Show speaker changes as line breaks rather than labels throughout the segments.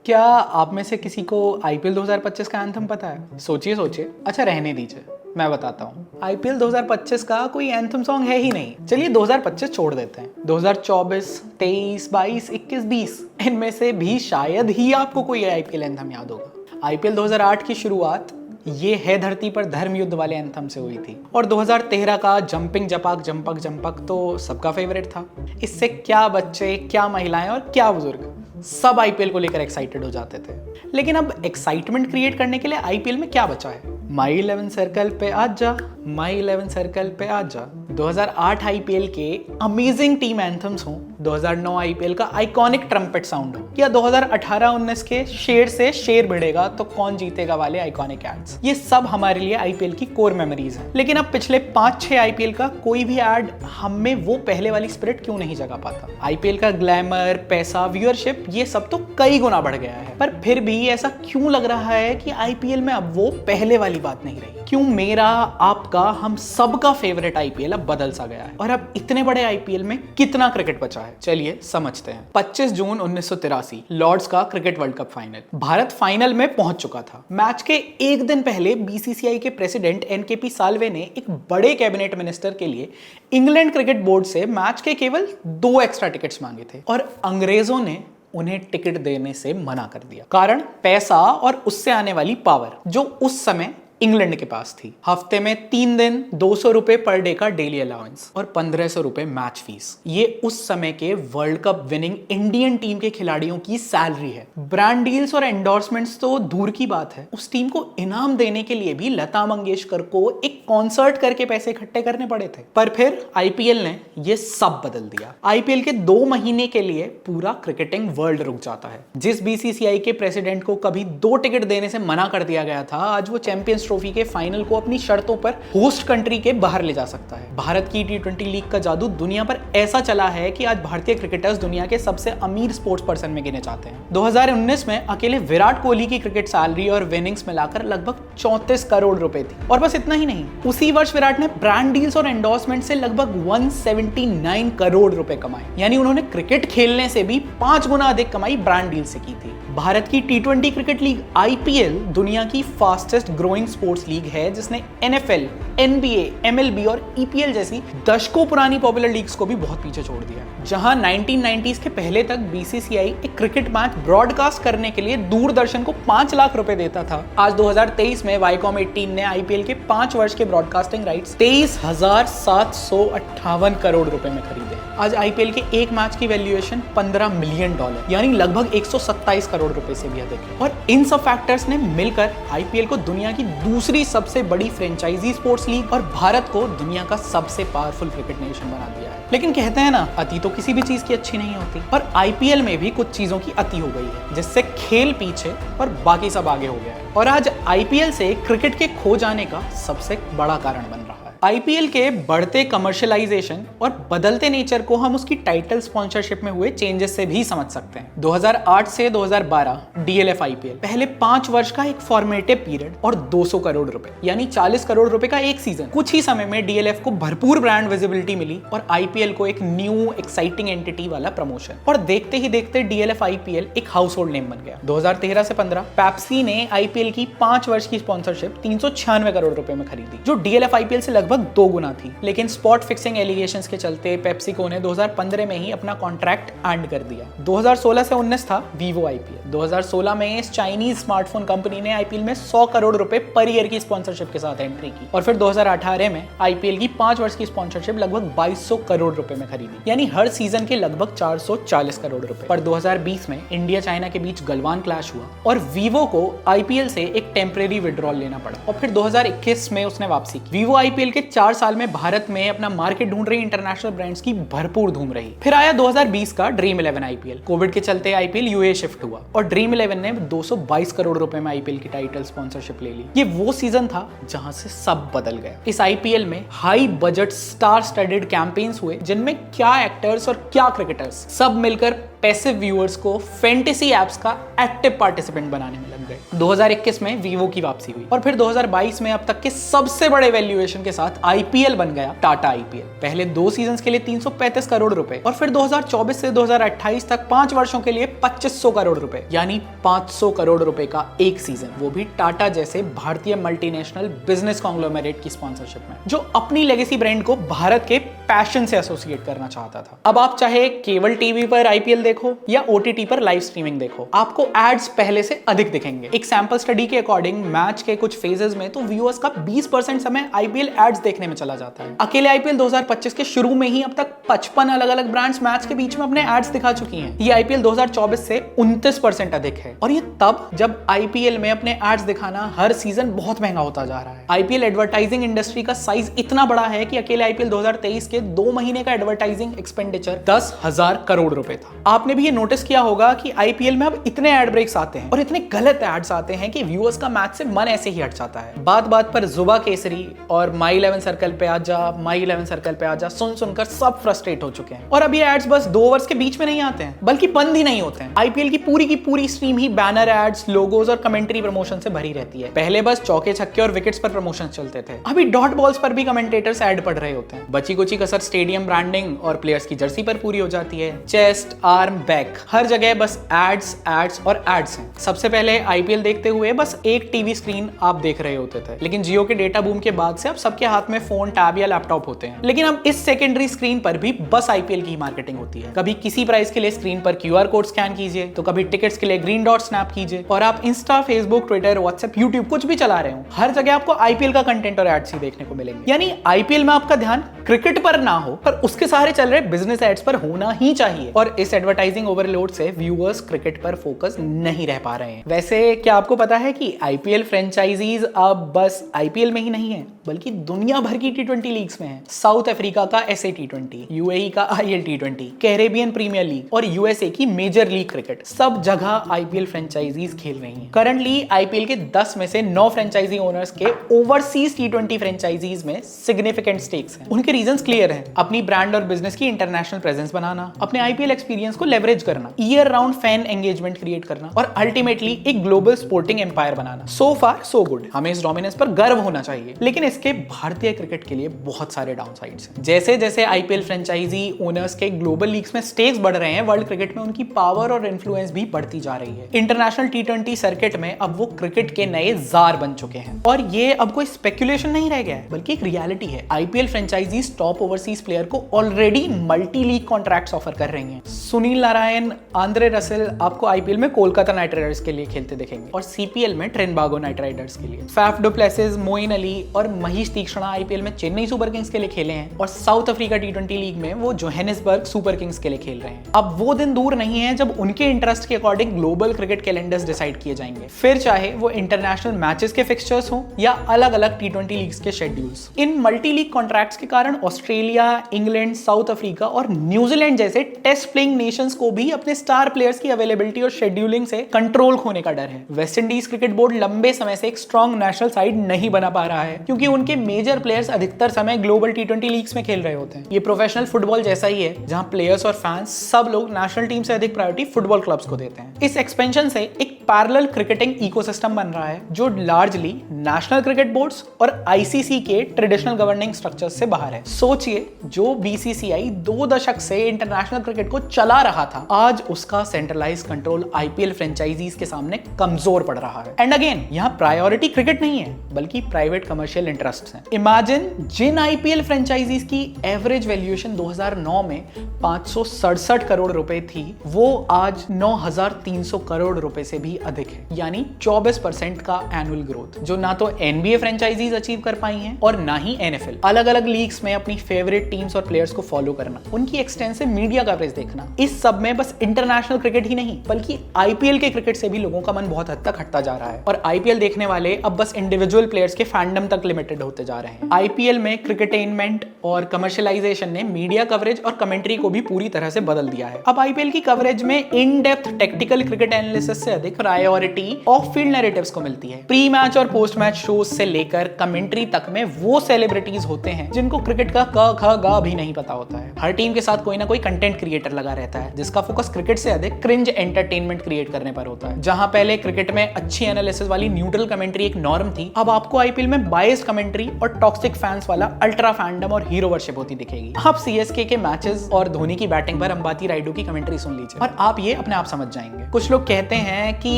क्या आप में से किसी को आईपीएल 2025 का एंथम पता है? सोचिए सोचिए। अच्छा रहने दीजिए, मैं बताता हूँ। आईपीएल 2025 का कोई एंथम सॉन्ग है ही नहीं। चलिए 2025 छोड़ देते हैं। 2024, 23, 22, 21, 20 इनमें से भी शायद ही आपको कोई आईपीएल एंथम याद होगा। आईपीएल 2008 की शुरुआत ये है धरती पर धर्म युद्ध वाले एंथम से हुई थी और 2013 का जंपिंग जपाक जंपक जंपक तो सबका फेवरेट था। इससे क्या बच्चे, क्या महिलाएं और क्या बुजुर्ग सब आईपीएल को लेकर एक्साइटेड हो जाते थे। लेकिन अब एक्साइटमेंट क्रिएट करने के लिए आईपीएल में क्या बचा है? माई 11 सर्कल पे आजा, माई 11 सर्कल पे आजा। 2008 आईपीएल के अमेजिंग टीम एंथम्स हों, 2009 आईपीएल का आइकॉनिक ट्रम्पेट साउंड हो, या 2018-19 के शेर से शेर भिड़ेगा तो कौन जीतेगा वाले आइकॉनिक एड्स, ये सब हमारे लिए आईपीएल की कोर मेमोरीज हैं। लेकिन अब पिछले 5-6 आईपीएल का कोई भी एड हम में वो पहले वाली स्पिरिट क्यों नहीं जगा पाता? आईपीएल का ग्लैमर, पैसा, व्यूअरशिप ये सब तो कई गुना बढ़ गया है, पर फिर भी ऐसा क्यों लग रहा है कि आईपीएल में अब वो पहले वाली बात नहीं रही? क्यों मेरा, आपका, हम सबका फेवरेट आईपीएल अब बदल सा गया है? और अब इतने बड़े आईपीएल में कितना क्रिकेट बचा है, चलिए समझते हैं। 25 जून 1983 लॉर्ड्स का cricket world cup final. Bharat final में पहुंच चुका था। मैच के एक दिन पहले बीसीसीआई के प्रेसिडेंट एनकेपी साल्वे ने एक बड़े कैबिनेट मिनिस्टर के लिए इंग्लैंड क्रिकेट बोर्ड से मैच के केवल 2 एक्स्ट्रा टिकट्स मांगे थे और अंग्रेजों ने उन्हें टिकट देने से मना कर दिया। कारण पैसा और उससे आने वाली पावर जो उस समय इंग्लैंड के पास थी। हफ्ते में 3 दिन 200 रुपए पर डे का डेली अलाउंस और 1500 रुपए मैच फीस। ये उस समय के world cup winning Indian team के खिलाड़ियों की सैलरी है। ब्रांड डील्स और एंडोर्समेंट्स तो दूर की बात है, उस टीम को इनाम देने के लिए भी लता मंगेशकर को एक कॉन्सर्ट करके पैसे इकट्ठे करने पड़े थे। पर फिर आईपीएल ने ये सब बदल दिया। आईपीएल के 2 महीने के लिए पूरा क्रिकेटिंग वर्ल्ड रुक जाता है। जिस बीसीसीआई के प्रेसिडेंट को कभी 2 टिकट देने से मना कर दिया गया था, आज वो चैंपियंस ट्रॉफी के फाइनल को अपनी शर्तों पर होस्ट कंट्री के बाहर ले जा सकता है। भारत की टी20 लीग का जादू दुनिया पर ऐसा चला है कि आज भारतीय क्रिकेटर्स दुनिया के सबसे अमीर स्पोर्ट्स पर्सन में गिने जाते हैं। 2019 में अकेले विराट कोहली की क्रिकेट सैलरी और विनिंग्स मिलाकर लगभग 34 करोड़ रुपए थी। और बस इतना ही नहीं, उसी वर्ष विराट ने ब्रांड डील्स और एंडोर्समेंट से लगभग 179 करोड़ रुपए कमाए। यानी उन्होंने क्रिकेट खेलने से भी 5 गुना अधिक कमाई ब्रांड डील से की थी। भारत की टी20 क्रिकेट लीग आईपीएल दुनिया की फास्टेस्ट ग्रोइंग स्पोर्ट्स लीग है, जिसने एनएफएल, एनबीए, एमएलबी और ईपीएल जैसी दशकों पुरानी पॉपुलर लीग्स को भी बहुत पीछे छोड़ दिया। जहां 1990s के पहले तक बीसीसीआई एक क्रिकेट मैच ब्रॉडकास्ट करने के लिए दूरदर्शन को 5 लाख रुपए देता था, आज 2023 में वाईकॉम 18 ने आईपीएल के 5 वर्ष के ब्रॉडकास्टिंग राइट्स 23,758 करोड़ रुपए में खरीदे। आज आईपीएल के एक मैच की वैल्यूएशन $15 मिलियन, यानी लगभग 127 करोड़ रुपए से भी अधिक है। और इन सब फैक्टर्स ने मिलकर आईपीएल को दुनिया की दूसरी सबसे बड़ी फ्रेंचाइजी स्पोर्ट्स लीग और भारत को दुनिया का सबसे पावरफुल क्रिकेट नेशन बना दिया है। लेकिन कहते हैं ना, अति तो किसी भी चीज की अच्छी नहीं होती, और आईपीएल में भी कुछ चीजों की अति हो गई है, जिससे खेल पीछे और बाकी सब आगे हो गया है। और आज आईपीएल से क्रिकेट के खो जाने का सबसे बड़ा कारण बन रहा है। आईपीएल के बढ़ते कमर्शियलाइजेशन और बदलते नेचर को हम उसकी टाइटल स्पॉन्सरशिप में हुए चेंजेस से भी समझ सकते हैं। 2008 से 2012 डीएलएफ आईपीएल, पहले 5 वर्ष का एक फॉर्मेटिव पीरियड और 200 करोड़ रुपए, यानी 40 करोड़ रुपए का एक सीजन। कुछ ही समय में डीएलएफ को भरपूर ब्रांड विजिबिलिटी मिली और आईपीएल को एक न्यू एक्साइटिंग एंटिटी वाला प्रमोशन, और देखते ही देखते डीएलएफ आईपीएल एक हाउस होल्ड नेम बन गया। 2013 से 15 पेप्सी ने आईपीएल की 5 वर्ष की स्पॉन्सरशिप 396 करोड़ रुपए में खरीदी, जो डीएलएफ आईपीएल से लगभग 2 गुना थी। लेकिन स्पॉट फिक्सिंग एलिगेशंस के चलते पेप्सिको ने 2015 में ही अपना कॉन्ट्रैक्ट एंड कर दिया। 2016 से 19 था वीवो आईपीएल। 2016 में इस चाइनीज स्मार्टफोन कंपनी ने आईपीएल में 100 करोड़ रुपए पर ईयर की स्पॉन्सरशिप के साथ एंट्री की, और फिर 2018 में आईपीएल की 5 वर्ष की स्पॉन्सरशिप लगभग 2200 करोड़ रुपए में खरीदी, यानी हर सीजन के लगभग 440 करोड़ रुपए। पर 2020 में इंडिया चाइना के बीच गलवान क्लैश हुआ और वीवो को आईपीएल से एक टेम्परेरी विड्रॉल लेना पड़ा, और फिर 2021 में उसने वापसी की। वीवो आईपीएल के 4 साल में भारत में अपना मार्केट ढूंढ रही इंटरनेशनल ब्रांड्स की भरपूर धूम रही। फिर आया 2020 का ड्रीम 11 आईपीएल। कोविड के चलते आईपीएल यूए शिफ्ट हुआ और ड्रीम 11 ने 222 करोड़ रुपए में आईपीएल की टाइटल स्पॉन्सरशिप ले ली। ये वो सीजन था जहां से सब बदल गया। इस आईपीएल में high budget star studded campaigns हुए, जिनमें क्या एक्टर्स और क्या क्रिकेटर्स सब मिलकर पैसिव व्यूअर्स को फैंटेसी एप्स का एक्टिव पार्टिसिपेंट बनाने में लग गए। 2021 में वीवो की वापसी हुई और फिर 2022 में अब तक के सबसे बड़े वैल्यूएशन के साथ आईपीएल बन गया टाटा आईपीएल। पहले 2 सीजन के लिए 335 करोड़ रुपए और फिर 2024 से 2028 तक 5 वर्षों के लिए 2500 करोड़ रुपए, यानी 500 करोड़ रुपए का एक सीजन, वो भी टाटा जैसे भारतीय मल्टीनेशनल बिजनेस कॉन्ग्लोमेरेट की स्पॉन्सरशिप में, जो अपनी लेगेसी ब्रांड को भारत के पैशन से एसोसिएट करना चाहता था। अब आप चाहे केबल टीवी पर आईपीएल देखो या ओटीटी पर लाइव स्ट्रीमिंग देखो, आपको एड्स पहले से अधिक दिखेंगे। एक सैंपल स्टडी के अकॉर्डिंग मैच के कुछ फेजेस में तो व्यूअर्स का 20% समय आईपीएल एड्स देखने में चला जाता है। अकेले आईपीएल 2025 के शुरू में ही अब तक 55 अलग-अलग ब्रांड्स मैच के बीच में अपने एड्स दिखा चुकी हैं। ये आईपीएल 2024 से 29% अधिक है और ये तब जब आईपीएल में अपने एड्स दिखाना हर सीजन बहुत महंगा होता जा रहा है। आईपीएल एडवर्टाइजिंग इंडस्ट्री का साइज इतना बड़ा है कि अकेले आईपीएल 2023 के 2 महीने का एडवर्टाइजिंग एक्सपेंडिचर 10,000 करोड़ रुपए था। आपने भी ये नोटिस किया होगा कि आईपीएल में अब इतने एड ब्रेक्स आते हैं और इतने गलत एड्स आते हैं कि व्यूअर्स का मैच से मन ऐसे ही हट जाता है। बात बात पर जुबा केसरी और माई 11 सर्कल पे आजा, माई 11 सर्कल पे आजा सुन सुनकर सब फ्रस्ट्रेट हो चुके हैं। और अब ये एड्स बस 2 ओवर्स के बीच में नहीं आते हैं, बल्कि बंद ही नहीं होते हैं। आईपीएल की पूरी स्ट्रीम ही बैनर एड्स, लोगोज और कमेंट्री प्रमोशन से भरी रहती है। पहले बस चौके छक्के और विकेट्स पर प्रमोशन चलते थे, अभी डॉट बॉल्स पर भी कमेंटेटर्स ऐड पढ़ रहे होते हैं। बची कुची कसर स्टेडियम ब्रांडिंग और प्लेयर्स की जर्सी पर पूरी हो जाती है। चेस्ट, आर्म, बैक, हर जगह बस एड्स और एड्स हैं। सबसे पहले आईपीएल देखते हुए बस एक टीवी स्क्रीन आप देख रहे होते थे, लेकिन जियो के डेटा बूम के बाद से अब सबके हाथ में फोन, टैब या लैपटॉप होते हैं। लेकिन अब इस सेकेंडरी स्क्रीन पर भी बस आईपीएल की मार्केटिंग होती है। कभी किसी प्राइस के लिए स्क्रीन पर क्यूआर कोड स्कैन कीजिए, तो कभी टिकट्स के लिए ग्रीन डॉट स्नैप कीजिए, और आप Insta, Facebook, Twitter, WhatsApp, YouTube कुछ भी चला रहे हो, हर जगह आपको आईपीएल का कंटेंट और एड्स ही देखने को मिलेंगे। यानी आईपीएल में आपका ध्यान क्रिकेट पर ना हो, पर उसके सहारे चल रहे बिजनेस एड्स पर होना ही चाहिए। और इस एडवर्टाइजिंग ओवरलोड से व्यूअर्स क्रिकेट पर फोकस नहीं रह पा रहे हैं। वैसे क्या आपको पता है कि आईपीएल फ्रेंचाइजीज अब बस आईपीएल में ही नहीं है, बल्कि दुनिया भर की टी20 लीग्स में है। साउथ अफ्रीका का SA T20, यूएई का IL T20, Caribbean Premier League और यूएसए की मेजर लीग क्रिकेट, सब जगह आईपीएल फ्रेंचाइजीज खेल रही हैं। करंटली आईपीएल के 10 में से 9 फ्रेंचाइजी ओनर्स के ओवरसीज T20 फ्रेंचाइजीज में सिग्निफिकेंट स्टेक्स हैं। उनके रीजंस क्लियर हैं: अपनी ब्रांड और बिजनेस की इंटरनेशनल प्रेजेंस बनाना, अपने आईपीएल एक्सपीरियंस को लेवरेज करना, year round fan engagement create करना और अल्टीमेटली एक ग्लोबल स्पोर्टिंग एम्पायर बनाना। सो फार सो गुड, हमें इस डोमिनेंस पर गर्व होना चाहिए, लेकिन इसके भारतीय क्रिकेट के लिए बहुत सारे डाउनसाइड्स हैं। जैसे जैसे आईपीएल फ्रेंचाइजी ओनर्स के ग्लोबल लीग्स में स्टेक्स बढ़ रहे हैं, वर्ल्ड क्रिकेट में उनकी पावर और इन्फ्लुएंस भी बढ़ती जा रही है। इंटरनेशनल T20 सर्किट में अब वो क्रिकेट के नए जार बन चुके हैं और ये अब कोई स्पेकुलेशन नहीं रह गया है, बल्कि एक रियलिटी है। IPL franchises top overseas player को already multi league contracts offer कर रही हैं। सुनील नारायण, आंद्रे रसेल आपको आईपीएल में कोलकाता नाइट राइडर्स के लिए खेलते दिखेंगे और सीपीएल में ट्रिनिडागो नाइट राइडर्स के लिए। Faf du Plessis, Moeen Ali और महेश तीक्ष्णा आईपीएल में चेन्नई सुपर किंग्स के लिए खेले हैं और साउथ अफ्रीका T20 लीग में वो जोहानिसबर्ग सुपर किंग्स के लिए खेल रहे हैं। अब वो दिन दूर नहीं है जब उनके इंटरेस्ट के according global cricket calendars decide किए जाएंगे, फिर चाहे वो इंटरनेशनल मैचेस के फिक्सचर्स हो या अलग अलग T20 लीग्स के शेड्यूल्स। इन मल्टी लीग कॉन्ट्रैक्ट्स के कारण ऑस्ट्रेलिया, इंग्लैंड, साउथ अफ्रीका और न्यूजीलैंड जैसे टेस्ट प्लेइंग नेशंस को भी अपने स्टार प्लेयर्स की अवेलेबिलिटी और शेड्यूलिंग से कंट्रोल खोने का डर है। वेस्ट इंडीज क्रिकेट बोर्ड लंबे समय से एक स्ट्रॉन्ग नेशनल साइड नहीं बना पा रहा है, क्योंकि उनके मेजर प्लेयर्स अधिकतर समय ग्लोबल T20 लीग्स में खेल रहे होते हैं। ये प्रोफेशनल फुटबॉल जैसा ही है, जहां प्लेयर्स और फैंस सब लोग नेशनल टीम से अधिक प्रायोरिटी फुटबॉल क्लब्स को देते हैं। इस एक्सपेंशन से एक पैरेलल क्रिकेटिंग इकोसिस्टम बन रहा है, जो लार्जली नेशनल क्रिकेट बोर्ड्स और आईसीसी के ट्रेडिशनल गवर्निंग स्ट्रक्चर्स से बाहर है। सोचिए, जो बीसीसीआई 2 दशक से इंटरनेशनल क्रिकेट को चला रहा था, आज उसका सेंट्रलाइज कंट्रोल आईपीएल फ्रेंचाइजीज के सामने कमजोर पड़ रहा है। एंड अगेन, यहाँ प्रायोरिटी क्रिकेट नहीं है, बल्कि प्राइवेट कमर्शियल इंटरेस्ट्स हैं। इमेजिन, जिन आईपीएल फ्रेंचाइजीज की एवरेज वैल्यूएशन 2009 में 567 करोड़ रुपए थी, वो आज 9,300 करोड़ रुपए से भी अधिक है, यानी 24% का एनुअल ग्रोथ, जो ना तो एनबीए फ्रेंचाइजीज अचीव कर पाई हैं और ना ही एनएफएल। अलग अलग लीग्स में अपनी फेवरेट टीम्स और प्लेयर्स को फॉलो करना, उनकी एक्सटेंसिव मीडिया कवरेज देखना, इस सब में बस इंटरनेशनल क्रिकेट ही नहीं, बल्कि आईपीएल के क्रिकेट से भी लोगों का मन बहुत हद तक हटता जा रहा है। और आईपीएल देखने वाले अब बस इंडिविजुअल प्लेयर्स के फैंडम तक लिमिटेड होते जा रहे हैं। आईपीएल में क्रिकेटेनमेंट और कमर्शियलाइजेशन ने मीडिया कवरेज और कमेंट्री को भी पूरी तरह से बदल दिया है। अब आईपीएल की कवरेज में in depth tactical cricket analysis से अधिक प्रायोरिटी ऑफ फील्ड नैरेटिव्स को मिलती है। प्री मैच और पोस्ट मैच शोज से लेकर कमेंट्री तक में वो सेलिब्रिटीज होते हैं जिनको क्रिकेट का क ख ग भी नहीं पता होता है। हर टीम के साथ कोई ना कोई कंटेंट क्रिएटर लगा रहता है जिसका फोकस क्रिकेट से अधिक क्रिंज एंटरटेनमेंट क्रिएट करने पर होता है। जहां पहले क्रिकेट में अच्छी एनालिसिस वाली न्यूट्रल कमेंट्री एक नॉर्म थी, अब आपको आईपीएल में बायस्ड कमेंट्री और टॉक्सिक फैंस वाला अल्ट्रा फैंडम और हीरो वर्शिप होती दिखेगी। आप सीएसके के मैचेस और धोनी की बैटिंग पर अंबाती रायडू की कमेंट्री सुन लीजिए और आप ये अपने आप समझ जाएंगे। कुछ लोग कहते हैं कि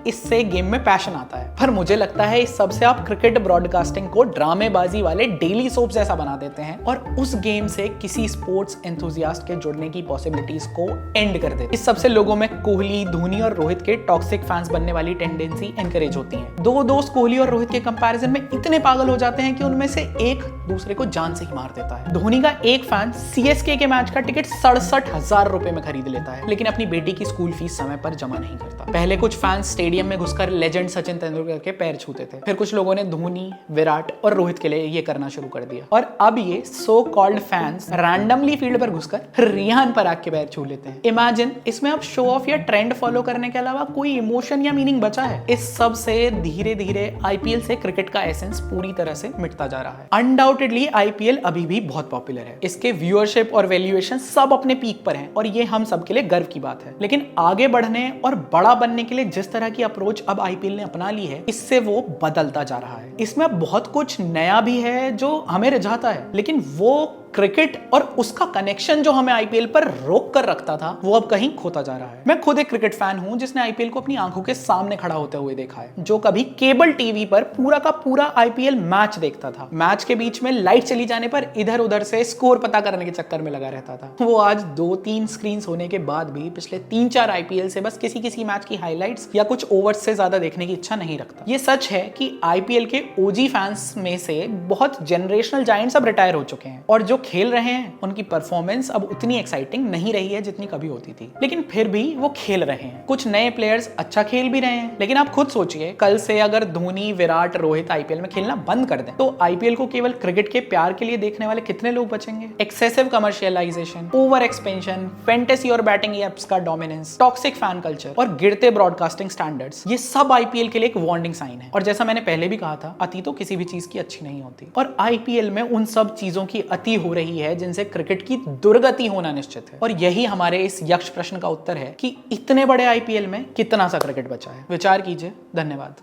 इससे गेम में पैशन आता है, पर मुझे लगता है इस सबसे आप क्रिकेट ब्रॉडकास्टिंग को ड्रामेबाजी वाले डेली सोप जैसा बना देते हैं और उस गेम से किसी स्पोर्ट्स एंथुसियास्ट के जुड़ने की पॉसिबिलिटीज को एंड कर देते। इस सबसे लोगों में कोहली, धोनी और रोहित के टॉक्सिक फैंस बनने वाली टेंडेंसी एनकरेज होती है। दो दोस्त कोहली और रोहित के कंपैरिजन में इतने पागल हो जाते हैं कि उनमें से एक दूसरे को जान से ही मार देता है। धोनी का एक फैन सीएसके के मैच का टिकट 67,000 रुपए में खरीद लेता है, लेकिन अपनी बेटी की स्कूल फीस समय पर जमा नहीं करता। पहले कुछ फैंस स्टेडियम में घुसकर लेजेंड सचिन तेंदुलकर के पैर छूते थे, फिर कुछ लोगों ने धोनी, विराट और रोहित के लिए ये करना शुरू कर दिया और अब ये so called fans randomly field पर घुसकर रियान पराग के पैर छू लेते हैं। इमेजिन, इसमें अब शो ऑफ या ट्रेंड फॉलो करने के अलावा कोई इमोशन या मीनिंग बचा है? इस सब से धीरे धीरे आईपीएल से क्रिकेट का एसेंस पूरी तरह से मिटता जा रहा है। अनडाउटेडली आईपीएल अभी भी बहुत पॉपुलर है, इसके व्यूअरशिप और वैल्यूएशन सब अपने पीक पर हैं और ये हम सबके लिए गर्व की बात है। लेकिन आगे बढ़ने और बड़ा बनने के लिए जिस तरह की अप्रोच अब आईपीएल ने अपना ली है, इससे वो बदलता जा रहा है। इसमें बहुत कुछ नया भी है जो हमें रिझाता है, लेकिन वो क्रिकेट और उसका कनेक्शन जो हमें आईपीएल पर रोक कर रखता था, वो अब कहीं खोता जा रहा है। मैं खुद एक क्रिकेट फैन हूं जिसने आईपीएल को अपनी आंखों के सामने खड़ा होते हुए देखा है, जो कभी केबल टीवी पर पूरा का पूरा आईपीएल मैच देखता था। मैच के बीच में लाइट चली जाने पर इधर उधर से स्कोर पता करने के चक्कर में लगा रहता था। वो आज 2-3 स्क्रीन होने के बाद भी पिछले 3-4 आईपीएल से बस किसी मैच की हाईलाइट्स या कुछ ओवर्स से ज्यादा देखने की इच्छा नहीं रखता। ये सच है कि आईपीएल के ओजी फैंस में से बहुत जनरेशनल जायंट्स अब रिटायर हो चुके हैं और जो खेल रहे हैं उनकी परफॉर्मेंस अब उतनी एक्साइटिंग नहीं रही है जितनी कभी होती थी, लेकिन फिर भी वो खेल रहे हैं। कुछ नए प्लेयर्स अच्छा खेल भी रहे हैं, लेकिन आप खुद सोचिए, कल से अगर धोनी, विराट, रोहित आईपीएल में खेलना बंद कर दें तो आईपीएल को केवल क्रिकेट के प्यार के लिए देखने वाले कितने लोग बचेंगे? Excessive commercialisation, over expansion, fantasy और बैटिंग एप्स का डोमिनेंस, टॉक्सिक फैन कल्चर और गिरते ब्रॉडकास्टिंग स्टैंडर्ड्स, ये सब आईपीएल के लिए एक वार्निंग साइन है। और जैसा मैंने पहले भी कहा था, अति तो किसी भी चीज की अच्छी नहीं होती और आईपीएल में उन सब चीजों की अति हो रही है जिनसे क्रिकेट की दुर्गति होना निश्चित है। और यही हमारे इस यक्ष प्रश्न का उत्तर है कि इतने बड़े आईपीएल में कितना सा क्रिकेट बचा है। विचार कीजिए। धन्यवाद।